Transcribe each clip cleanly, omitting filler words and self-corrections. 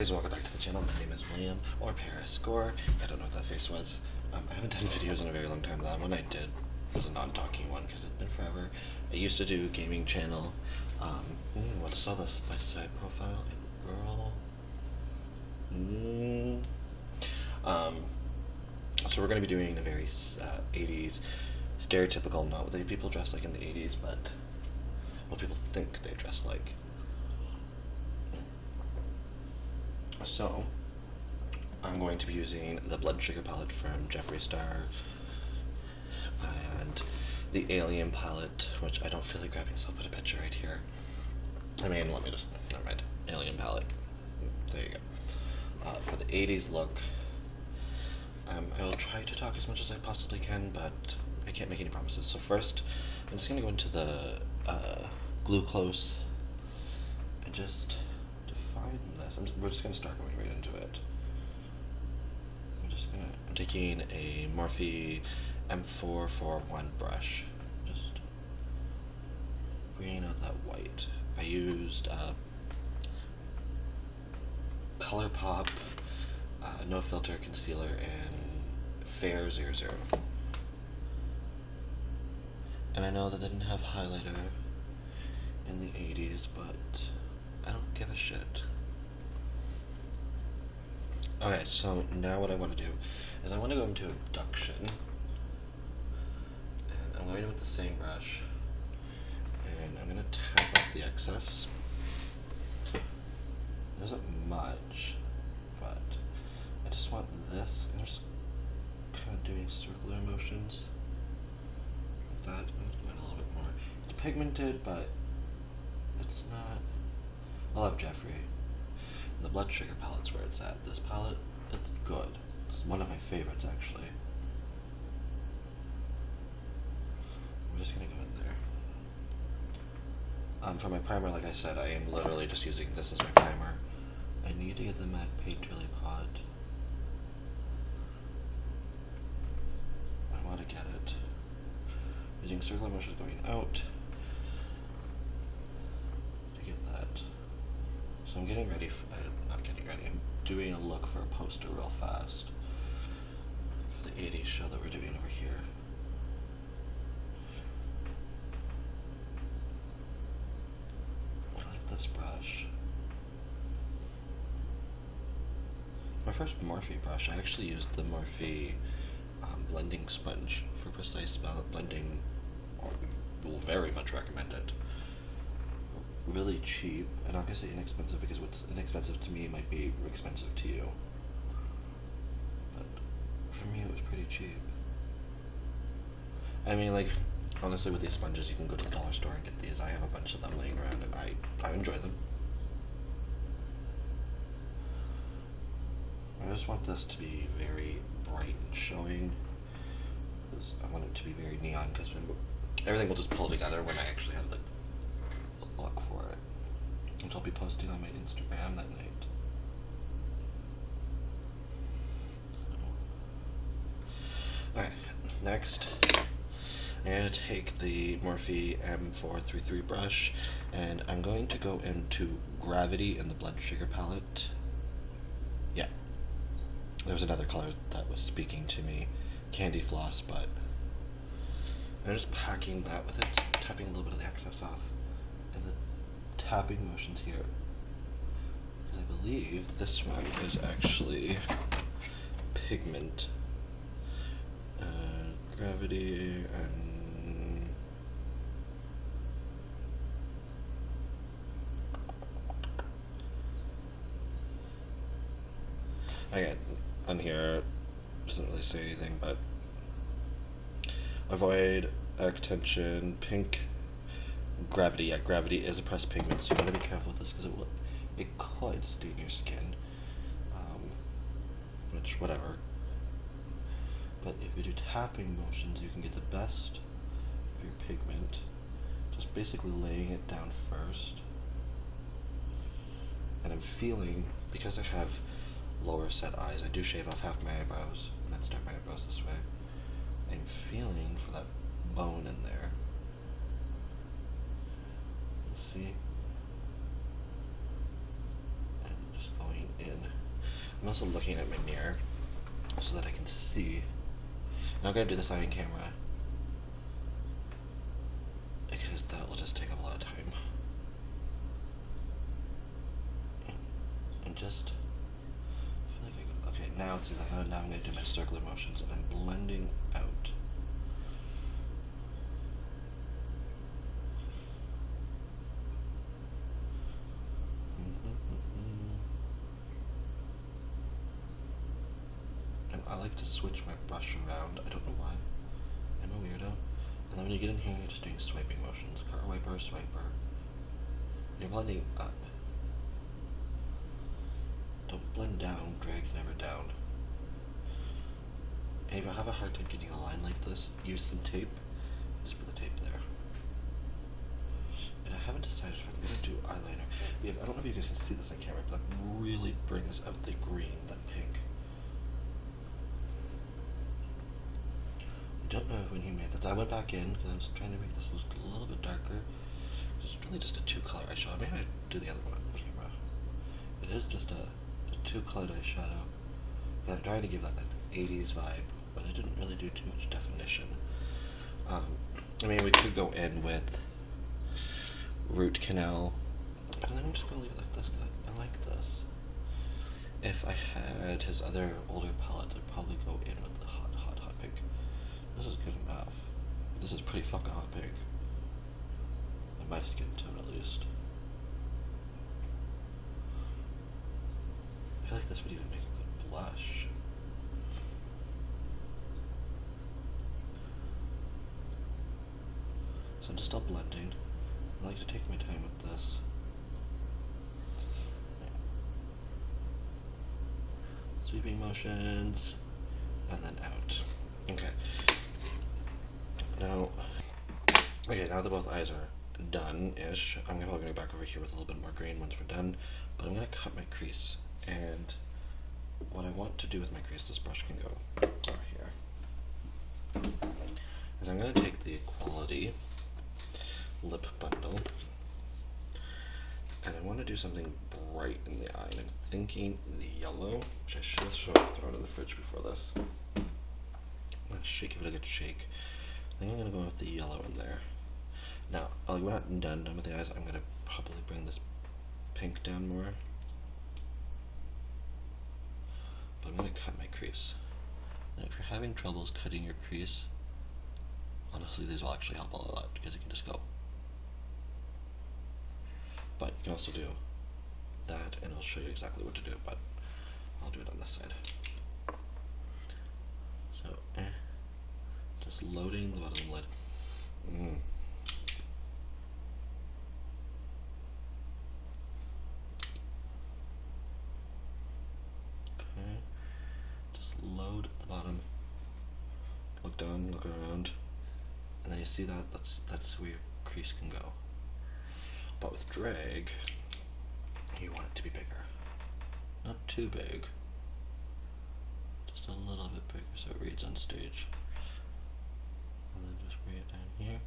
Guys, welcome back to the channel. My name is William, or Paris Gore. I don't know what that face was. I haven't done videos in a very long time. That one I did was a non-talking one because it's been forever. I used to do a gaming channel. What is all this? My side profile, girl. So we're going to be doing a very 80s stereotypical, not what the people dress like in the 80s, but what people think they dress like. So, I'm going to be using the Blood Sugar palette from Jeffree Star and the Alien palette, which I don't feel like grabbing, so I'll put a picture right here. I mean, never mind, Alien palette. There you go. For the 80s look, I will try to talk as much as I possibly can, but I can't make any promises. So first, I'm just going to go into the glue close and just define this. We're just going to start going right into it. I'm taking a Morphe M441 brush, just bringing out that white. I used ColourPop No Filter Concealer and Fair 00. And I know that they didn't have highlighter in the 80s, but I don't give a shit. Okay, so now what I want to do is I want to go into abduction, and I'm going in with the same brush, and I'm going to tap off the excess. There isn't much, but I just want this, and I'm just kind of doing circular motions like that. I'm going a little bit more. It's pigmented, but it's not. I love Jeffree. The Blood Sugar palette's where it's at. This palette, it's good. It's one of my favorites, actually. I'm just gonna go in there. For my primer, like I said, I am literally just using this as my primer. I need to get the MAC paint really hot. I want to get it. Using circular motions going out to get that. So I'm getting ready, not getting ready, I'm doing a look for a poster real fast for the 80s show that we're doing over here. I like this brush. My first Morphe brush, I actually used the Morphe blending sponge for precise blending. Will very much recommend it. Really cheap, and obviously inexpensive, because what's inexpensive to me might be expensive to you. But for me, it was pretty cheap. I mean, like, honestly, with these sponges, you can go to the dollar store and get these. I have a bunch of them laying around, and I enjoy them. I just want this to be very bright and showing, because I want it to be very neon, because everything will just pull together when I actually have the look for it, which I'll be posting on my Instagram that night. Alright, next I'm going to take the Morphe M433 brush, and I'm going to go into Gravity in the Blood Sugar palette. Yeah, there was another color that was speaking to me, Candy Floss, but I'm just packing that with it, tapping a little bit of the excess off. And the tapping motions here, because I believe this one is actually pigment, Gravity, and again, on here doesn't really say anything, but avoid actention, pink. Gravity, yeah, Gravity is a pressed pigment, so you gotta be careful with this because it could stain your skin, which, whatever. But if you do tapping motions, you can get the best of your pigment, just basically laying it down first. And I'm feeling, because I have lower set eyes, I do shave off half my eyebrows, and then start my eyebrows this way. I'm feeling for that bone in there. See? And just going in. I'm also looking at my mirror so that I can see. And I'm going to do this on camera because that will just take up a lot of time. And just feel like okay, now see that now I'm going to do my circular motions and I'm blending out. And I like to switch my brush around. I don't know why. I'm a weirdo. And then when you get in here, you're just doing swiping motions. Car wiper, swiper. You're blending up. Don't blend down. Drag's never down. And if you have a hard time getting a line like this, use some tape. Just put the tape there. And I haven't decided if I'm going to do eyeliner. I don't know if you guys can see this on camera, but that really brings out the green, that pink. I don't know when he made this. I went back in because I was trying to make this look a little bit darker. It's really just a 2-color eyeshadow. Maybe I do the other one on the camera. It is just a 2-colored eyeshadow. I'm trying to give that 80s vibe, but I didn't really do too much definition. I mean, we could go in with root canal, and then I'm just gonna leave it like this because I like this. If I had his other older palettes, I'd probably go in with the hot pink. This is good enough. This is pretty fucking hot pink. In my skin tone, at least. I feel like this would even make a good blush. So I'm just still blending. I like to take my time with this. Sweeping motions, and then out. Okay. Now that both eyes are done-ish, I'm probably going to go back over here with a little bit more green once we're done, but I'm going to cut my crease. And what I want to do with my crease, this brush can go over here, is I'm going to take the Equality lip bundle, and I want to do something bright in the eye, and I'm thinking the yellow, which I should have thrown in the fridge before this. I'm going to give it a good shake. I think I'm going to go with the yellow in there. Now, we're not done with the eyes. I'm going to probably bring this pink down more. But I'm going to cut my crease. And if you're having troubles cutting your crease, honestly, these will actually help a lot because you can just go. But you can also do that, and it'll show you exactly what to do, but I'll do it on this side. So, just loading the bottom lid. Okay, just load the bottom. Look down, look around, and then you see that that's where your crease can go. But with drag, you want it to be bigger. Not too big. Just a little bit bigger so it reads on stage. And then just bring it down here.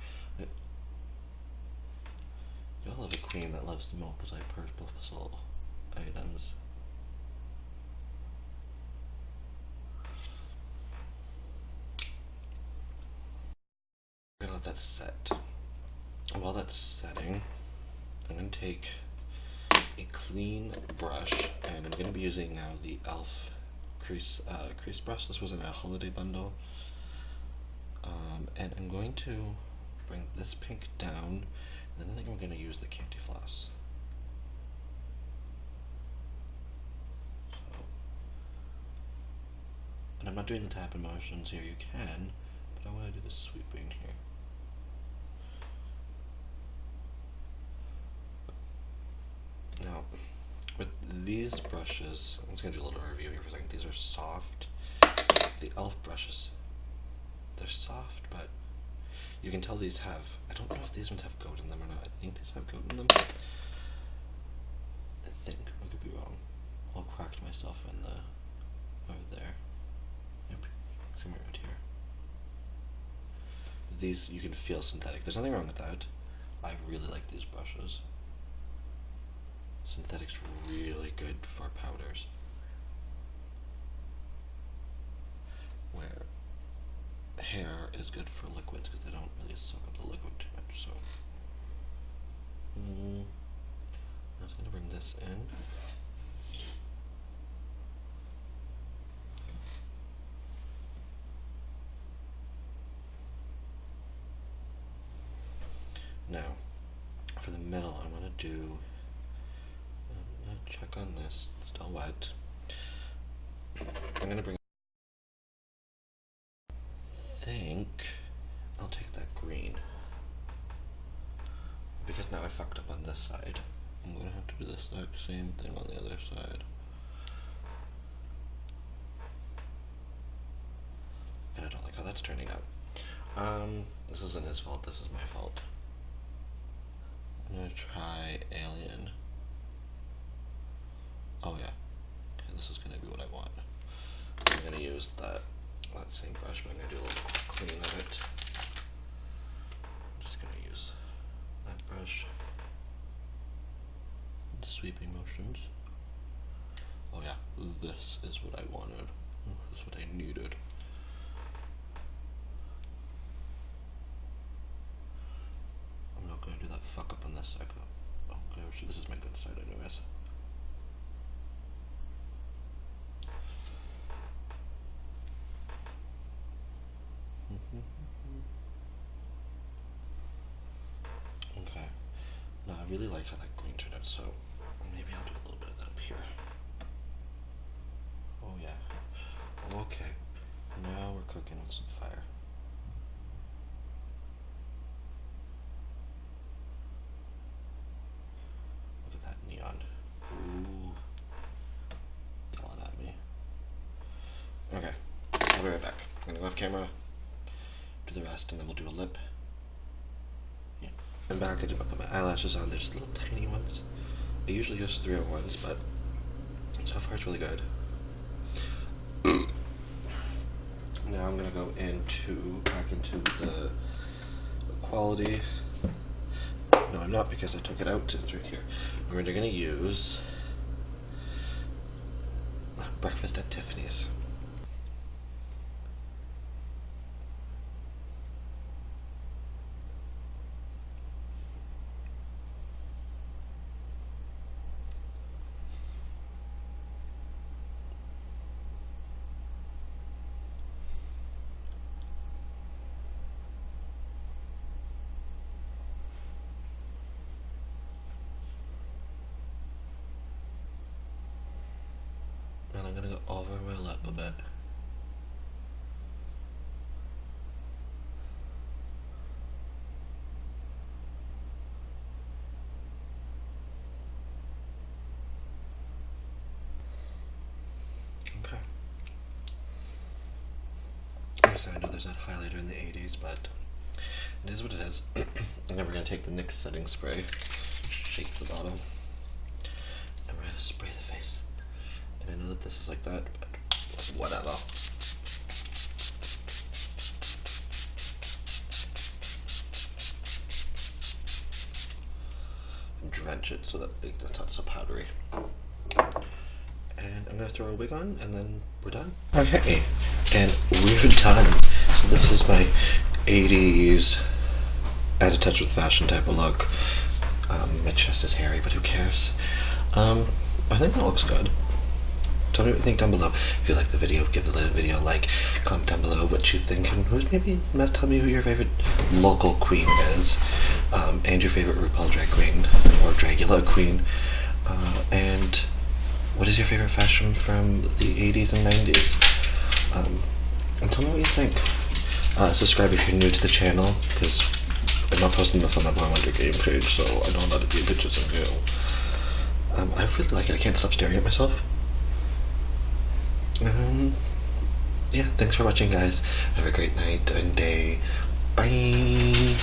Y'all have a queen that loves to multi-purposeful items. I'm gonna let that set. And while that's setting, I'm going to take a clean brush, and I'm going to be using now the e.l.f. crease brush. This was in a holiday bundle. And I'm going to bring this pink down, and then I think I'm going to use the candy floss. And I'm not doing the tapping motions here, you can, but I want to do the sweeping here. Now, with these brushes, I'm just going to do a little review here for a second. These are soft. The e.l.f. brushes, they're soft, but you can tell these have, I don't know if these ones have goat in them or not. I think these have goat in them. I think, I could be wrong. I'll correct myself in the, over there. Yep, somewhere around here. These, you can feel synthetic. There's nothing wrong with that. I really like these brushes. Synthetic's really good for powders. is good for liquids because they don't really soak up the liquid too much. So I'm just gonna bring this in. Now, for the middle, I want to do. Check on this. It's still wet. I'm gonna bring. I think I'll take that green because now I fucked up on this side. I'm gonna have to do the exact same thing on the other side. And I don't like how that's turning out. This isn't his fault. This is my fault. I'm gonna try Alien. Oh yeah, okay, this is gonna be what I want. I'm gonna use that same brush, but I'm gonna do a little clean of it. I'm just gonna use that brush. Sweeping motions. Oh yeah, this is what I wanted. This is what I needed. I'm not gonna do that fuck up on this side. Oh gosh, this is my good side anyways. Okay. Now I really like how that green turned out, so maybe I'll do a little bit of that up here. Oh yeah. Okay. Now we're cooking with some fire. Look at that neon. Ooh. Yelling at me. Okay. I'll be right back. I'm gonna go off camera, do the rest, and then we'll do a lip. Yeah. I'm back. I did put my eyelashes on. There's little tiny ones. I usually use 301s, but so far it's really good. Now I'm gonna go back into the quality. No, I'm not, because I took it out. It's right here. We're gonna use Breakfast at Tiffany's. And I'm gonna go over my lip a bit. Okay. So I know there's that highlighter in the 80s, but it is what it is. And then we're gonna take the NYX setting spray, shake the bottle, and we're gonna spray the face. And I know that this is like that, but whatever. And drench it so that it's not so powdery. And I'm gonna throw a wig on, and then we're done. Okay, and we're done. So this is my 80s out of touch with fashion type of look. My chest is hairy, but who cares? I think that looks good. Tell me what you think down below. If you like the video, give the video a like. Comment down below what you think, and who's maybe tell me who your favorite local queen is, and your favorite RuPaul drag queen or Dragula queen, and what is your favorite fashion from the 80s and 90s? And tell me what you think. Subscribe if you're new to the channel, because I'm not posting this on my Blonde Wonder game page, so I know how to do pictures of you. I really like it. I can't stop staring at myself. Yeah, thanks for watching, guys. Have a great night and day. Bye.